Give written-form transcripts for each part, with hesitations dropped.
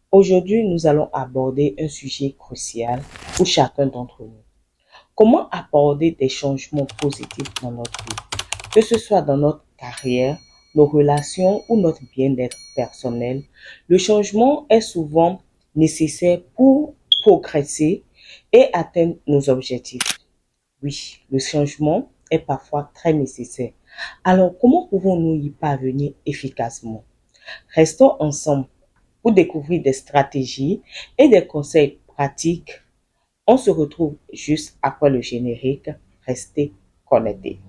Aujourd'hui, nous allons aborder un sujet crucial pour chacun d'entre nous. Comment apporter des changements positifs dans notre vie, que ce soit dans notre carrière, nos relations ou notre bien-être personnel. Le changement est souvent nécessaire pour progresser et atteindre nos objectifs. Oui, le changement est parfois très nécessaire. Alors, comment pouvons-nous y parvenir efficacement? Restons ensemble pour découvrir des stratégies et des conseils pratiques. On se retrouve juste après le générique. Restez connectés.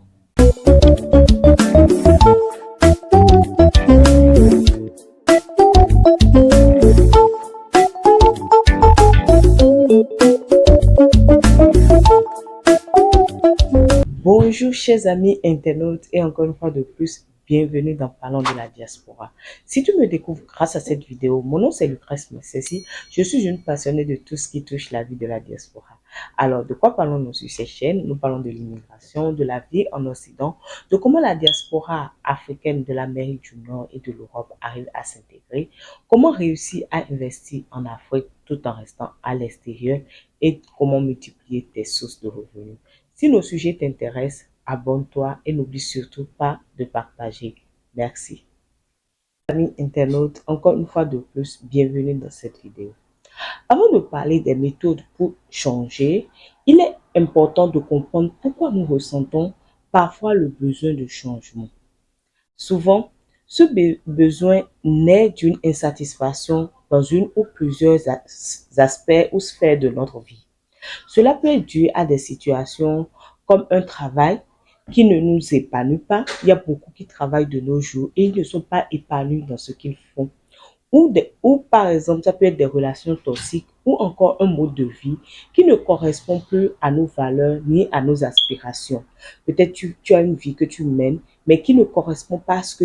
Bonjour chers amis internautes et encore une fois de plus, bienvenue dans Parlons de la diaspora. Si tu me découvres grâce à cette vidéo, mon nom c'est Lucrèce Messessi, je suis une passionnée de tout ce qui touche la vie de la diaspora. Alors, de quoi parlons-nous sur cette chaîne? Nous parlons de l'immigration, de la vie en Occident, de comment la diaspora africaine de l'Amérique du Nord et de l'Europe arrive à s'intégrer, comment réussir à investir en Afrique tout en restant à l'extérieur et comment multiplier tes sources de revenus. Si nos sujets t'intéressent, abonne-toi et n'oublie surtout pas de partager. Merci. Amis internautes, encore une fois de plus, bienvenue dans cette vidéo. Avant de parler des méthodes pour changer, il est important de comprendre pourquoi nous ressentons parfois le besoin de changement. Souvent, ce besoin naît d'une insatisfaction dans une ou plusieurs aspects ou sphères de notre vie. Cela peut être dû à des situations comme un travail qui ne nous épanouit pas. Il y a beaucoup qui travaillent de nos jours et ils ne sont pas épanouis dans ce qu'ils font. Ou par exemple, ça peut être des relations toxiques ou encore un mode de vie qui ne correspond plus à nos valeurs ni à nos aspirations. Peut-être tu as une vie que tu mènes, mais qui ne correspond pas à ce que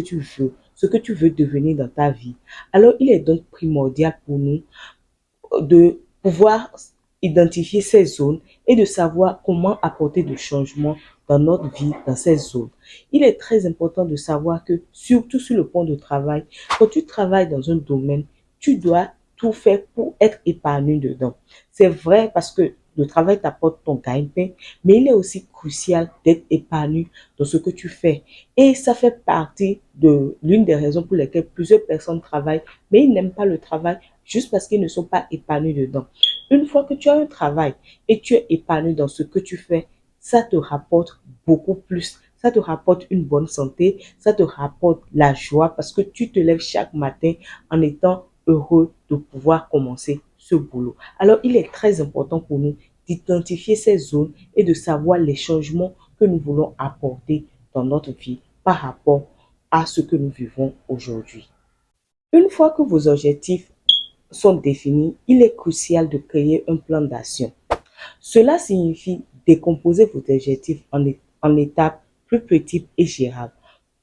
tu veux devenir dans ta vie. Alors, il est donc primordial pour nous de pouvoir identifier ces zones et de savoir comment apporter du changement dans notre vie, dans ces zones. Il est très important de savoir que, surtout sur le plan de travail, quand tu travailles dans un domaine, tu dois tout faire pour être épanoui dedans. C'est vrai parce que le travail t'apporte ton gagne-pain, mais il est aussi crucial d'être épanoui dans ce que tu fais. Et ça fait partie de l'une des raisons pour lesquelles plusieurs personnes travaillent, mais ils n'aiment pas le travail juste parce qu'ils ne sont pas épanouis dedans. Une fois que tu as un travail et tu es épanoui dans ce que tu fais, ça te rapporte beaucoup plus. Ça te rapporte une bonne santé, ça te rapporte la joie parce que tu te lèves chaque matin en étant heureux de pouvoir commencer ce boulot. Alors, il est très important pour nous d'identifier ces zones et de savoir les changements que nous voulons apporter dans notre vie par rapport à ce que nous vivons aujourd'hui. Une fois que vos objectifs sont définis, il est crucial de créer un plan d'action. Cela signifie décomposer vos objectifs en étapes plus petites et gérables.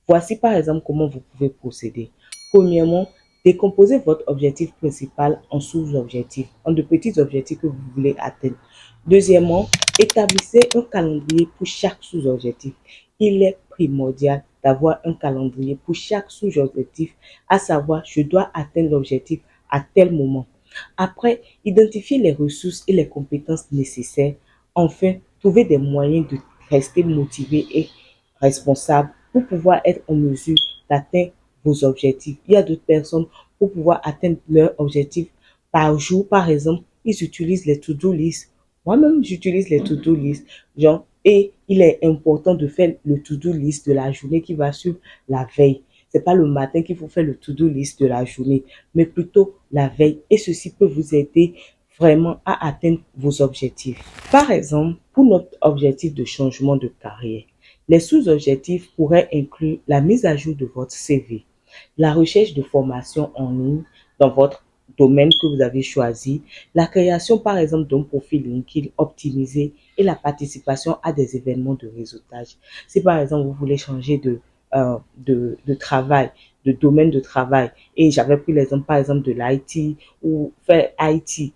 Voici par exemple comment vous pouvez procéder. Premièrement, décomposez votre objectif principal en sous-objectifs, en de petits objectifs que vous voulez atteindre. Deuxièmement, établissez un calendrier pour chaque sous-objectif. Il est primordial d'avoir un calendrier pour chaque sous-objectif, à savoir, je dois atteindre l'objectif à tel moment. Après, identifiez les ressources et les compétences nécessaires. Enfin, trouvez des moyens de rester motivé et responsable pour pouvoir être en mesure d'atteindre vos objectifs. Il y a d'autres personnes, pour pouvoir atteindre leurs objectifs par jour, par exemple, ils utilisent les to-do list. Moi-même, j'utilise les to-do list. Et il est important de faire le to-do list de la journée qui va suivre la veille. C'est pas le matin qu'il faut faire le to-do list de la journée, mais plutôt la veille. Et ceci peut vous aider vraiment à atteindre vos objectifs. Par exemple, pour notre objectif de changement de carrière, les sous-objectifs pourraient inclure la mise à jour de votre CV, la recherche de formation en ligne dans votre domaine que vous avez choisi, la création par exemple d'un profil LinkedIn optimisé et la participation à des événements de réseautage. Si par exemple vous voulez changer de travail, de domaine de travail, et j'avais pris l'exemple par exemple de l'IT ou faire IT,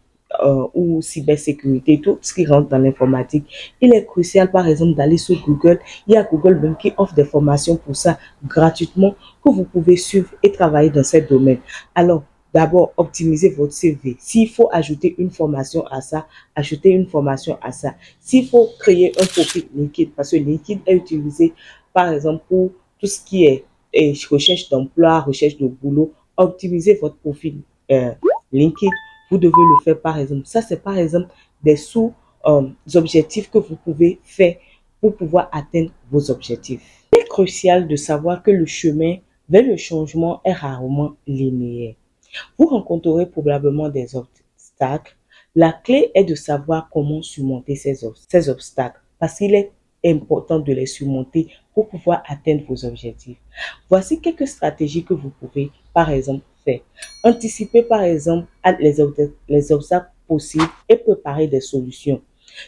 ou cybersécurité, tout ce qui rentre dans l'informatique, il est crucial par exemple d'aller sur Google. Il y a Google même qui offre des formations pour ça gratuitement que vous pouvez suivre et travailler dans ce domaine. Alors, d'abord optimiser votre CV. S'il faut ajouter une formation à ça, ajoutez une formation à ça. S'il faut créer un profil LinkedIn, parce que LinkedIn est utilisé par exemple pour tout ce qui est recherche d'emploi, recherche de boulot, optimisez votre profil LinkedIn. Vous devez le faire par exemple. Ça, c'est par exemple des objectifs que vous pouvez faire pour pouvoir atteindre vos objectifs. Il est crucial de savoir que le chemin vers le changement est rarement linéaire. Vous rencontrerez probablement des obstacles. La clé est de savoir comment surmonter ces obstacles parce qu'il est important de les surmonter pour pouvoir atteindre vos objectifs. Voici quelques stratégies que vous pouvez, par exemple, faire. Anticiper, par exemple, les obstacles possibles et préparer des solutions.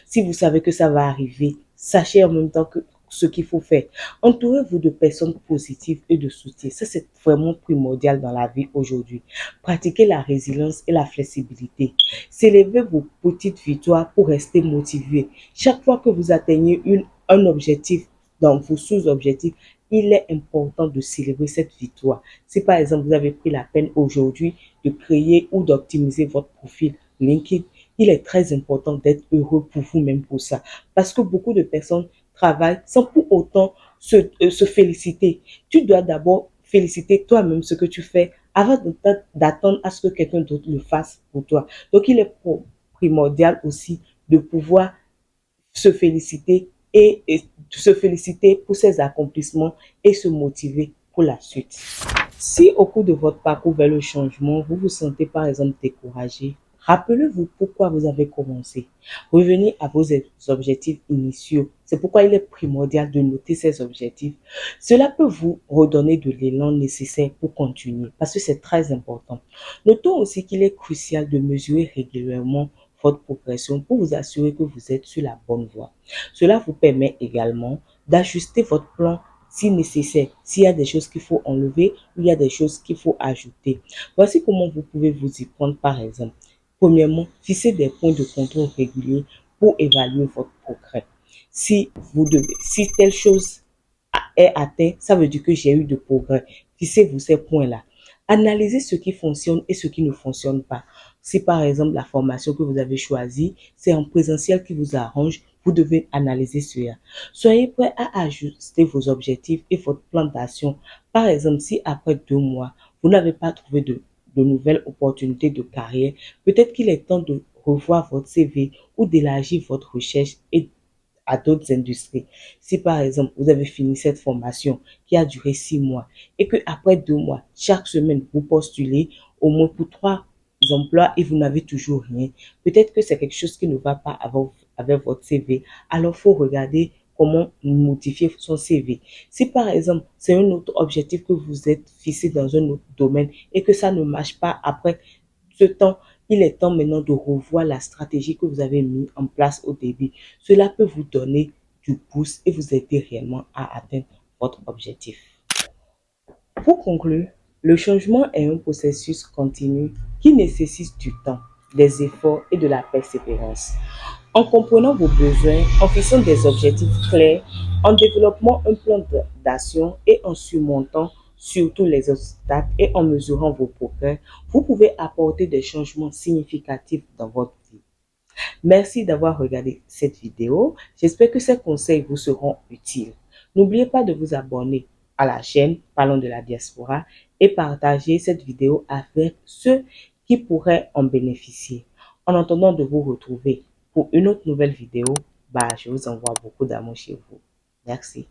Si vous savez que ça va arriver, sachez en même temps que ce qu'il faut faire. Entourez-vous de personnes positives et de soutien. Ça, c'est vraiment primordial dans la vie aujourd'hui. Pratiquez la résilience et la flexibilité. Célébrez vos petites victoires pour rester motivé. Chaque fois que vous atteignez un objectif dans vos sous-objectifs, il est important de célébrer cette victoire. Si par exemple vous avez pris la peine aujourd'hui de créer ou d'optimiser votre profil LinkedIn, il est très important d'être heureux pour vous-même pour ça. Parce que beaucoup de personnes travaillent sans pour autant se féliciter. Tu dois d'abord féliciter toi-même ce que tu fais avant d'attendre à ce que quelqu'un d'autre le fasse pour toi. Donc, il est primordial aussi de pouvoir se féliciter et se féliciter pour ses accomplissements et se motiver pour la suite. Si au cours de votre parcours vers le changement, vous vous sentez par exemple découragé, rappelez-vous pourquoi vous avez commencé. Revenez à vos objectifs initiaux. C'est pourquoi il est primordial de noter ces objectifs. Cela peut vous redonner de l'élan nécessaire pour continuer parce que c'est très important. Notons aussi qu'il est crucial de mesurer régulièrement votre progression pour vous assurer que vous êtes sur la bonne voie. Cela vous permet également d'ajuster votre plan si nécessaire, s'il y a des choses qu'il faut enlever ou il y a des choses qu'il faut ajouter. Voici comment vous pouvez vous y prendre par exemple. Premièrement, fixez des points de contrôle réguliers pour évaluer votre progrès. Si telle chose est atteint, ça veut dire que j'ai eu de progrès. Fixez-vous ces points-là. Analysez ce qui fonctionne et ce qui ne fonctionne pas. Si par exemple la formation que vous avez choisie, c'est en présentiel qui vous arrange, vous devez analyser cela. Soyez prêt à ajuster vos objectifs et votre plan d'action. Par exemple, si après 2 mois, vous n'avez pas trouvé de nouvelles opportunités de carrière, peut-être qu'il est temps de revoir votre CV ou d'élargir votre recherche et à d'autres industries. Si par exemple, vous avez fini cette formation qui a duré 6 mois et que après 2 mois, chaque semaine, vous postulez au moins pour 3 emplois et vous n'avez toujours rien, peut-être que c'est quelque chose qui ne va pas avec votre CV. Alors, il faut regarder comment modifier son CV. Si par exemple, c'est un autre objectif que vous êtes fixé dans un autre domaine et que ça ne marche pas après ce temps, il est temps maintenant de revoir la stratégie que vous avez mis en place au début. Cela peut vous donner du pouce et vous aider réellement à atteindre votre objectif. Pour conclure, le changement est un processus continu qui nécessite du temps, des efforts et de la persévérance. En comprenant vos besoins, en fixant des objectifs clairs, en développant un plan d'action et en surmontant surtout les obstacles et en mesurant vos progrès, vous pouvez apporter des changements significatifs dans votre vie. Merci d'avoir regardé cette vidéo. J'espère que ces conseils vous seront utiles. N'oubliez pas de vous abonner à la chaîne Parlons de la diaspora et partager cette vidéo avec ceux qui pourraient en bénéficier. En attendant de vous retrouver pour une autre nouvelle vidéo, je vous envoie beaucoup d'amour chez vous. Merci.